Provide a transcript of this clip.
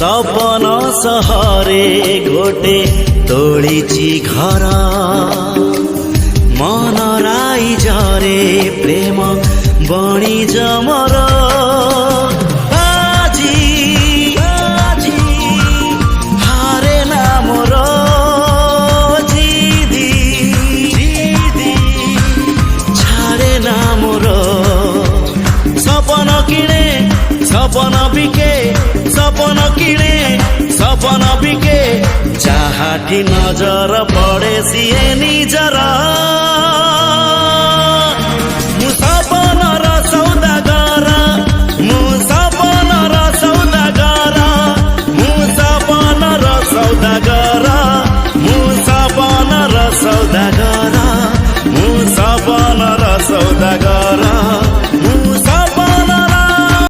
सपन सहरे गोटे तोलिची घर मन राई जरे प्रेम बणी जमर हारे ना मोर जिदी छाड़े ना मोर सपन किणे सपन बिके सपन किणे सपन बिके जहाठी नजर पड़े सिए निजर